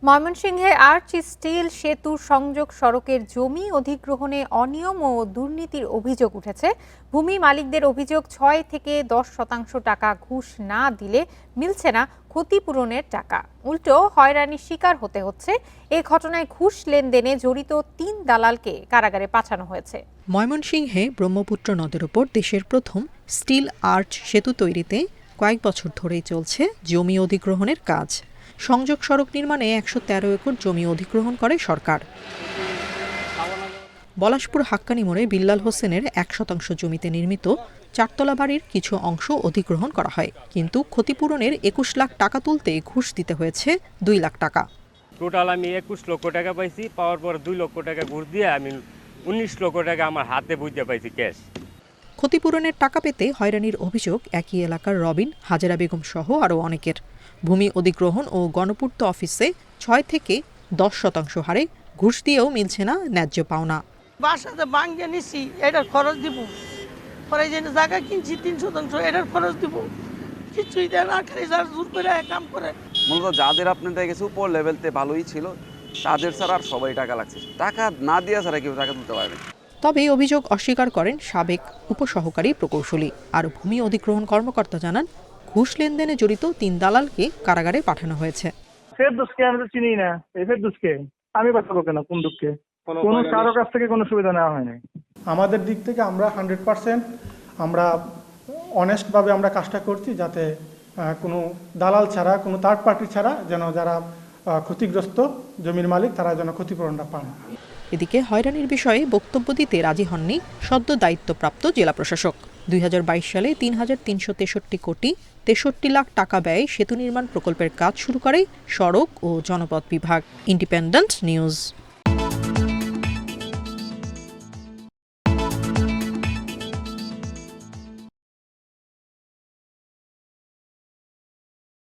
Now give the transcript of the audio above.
ময়মনসিংহে arch still সেতু সংযোগ সড়কের জমি অধিগ্রহণে অনিয়ম ও দুর্নীতির অভিযোগ উঠেছে। ভূমি মালিকদের অভিযোগ ৬ থেকে ১০% টাকা ঘুষ না দিলে মিলছে না ক্ষতিপূরণের টাকা, উল্টো হয়রানির শিকার হতে হচ্ছে। এ ঘটনায় ঘুষ লেনদেনে জড়িত ৩ দালালকে কারাগারে পাঠানো হয়েছে। ময়মনসিংহে ব্রহ্মপুত্র নদের উপর দেশের প্রথম স্টিল আর্চ সেতু তৈরিতে কয়েক বছর ধরেই চলছে জমি অধিগ্রহণের কাজ। সংযোগ সড়ক নির্মাণে ১১৩ একর জমি অধিগ্রহণ করে সরকার। বলাশপুর হাক্কানি মোড়ে বিল্লাল হোসেনের ১% জমিতে নির্মিত ৪তলা বাড়ির কিছু অংশ অধিগ্রহণ করা হয়, কিন্তু ক্ষতিপূরণের ২১ লাখ টাকা তুলতে ঘুষ দিতে হয়েছে ২ লাখ টাকা। টোটাল আমি ২১ লক্ষ টাকা পাইছি, পাওয়ার পর ২ লক্ষ টাকা ঘুষ দিয়ে আমি ১৯ লক্ষ টাকা আমার হাতে বুঝতে পাইছি ক্যাশ। ক্ষতিপূরণের টাকা পেতে হয়রানির অভিযোগ একই এলাকার রবিন, হাজেরা বেগম সহ আরও অনেকের। ভূমি অধিগ্রহণ ও গণপূর্ত অফিসে ৬ থেকে ১০% হারে ঘুষ দিয়েও মিলছে না ন্যায্য পাওনা। বাসাতে ভাঙিয়ে নিছি, এটার খরচ দিব, পরে যে জায়গা কিনছি ৩%, এটার খরচ দিব, কিছুই দেয় না, খালি যারা জোর করে কাম করে। মূলত যাদের আপনাদের গেছে উপর লেভেলতে ভালোই ছিল, তাদের ছাড়া আর সবাই টাকা লাগছে, টাকা না দিয়ে ছাড়া কেউ টাকা তুলতে পারবে। তবে অভিযোগ অস্বীকার করেন সাবেক উপসহকারী প্রকৌশলী। আর ভূমি অধিগ্রহণ কর্মকর্তা জানান, ঘুষ লেনদেনে জড়িত ৩ দালালকে কারাগারে পাঠানো হয়েছে। ফেরদৌসকে আমি তো চিনি না, এই ফেরদৌসকে আমি বাঁচাবো কেন? কোন দুঃখে? কোনো কারো কাছ থেকে কোনো সুবিধা নেওয়া হয়নি। আমাদের দিক থেকে আমরা 100% আমরা অনেস্টভাবে আমরা কাজটা করছি, যাতে কোনো দালাল ছাড়া, কোনো থার্ড পার্টি ছাড়া যেন যারা ক্ষতিগ্রস্ত জমির মালিক তারা যেন ক্ষতিপূরণটা পান। এদিকে হয়রানির বিষয়ে বক্তব্য দিতে রাজি হননি সদ্য দায়িত্বপ্রাপ্ত জেলা প্রশাসক। ২০২২ সালে ৩,৩৬৩ কোটি ৬৩ লাখ টাকা ব্যয়ে সেতু নির্মাণ প্রকল্পের কাজ শুরু করে সড়ক ও জনপথ বিভাগ। Independent news.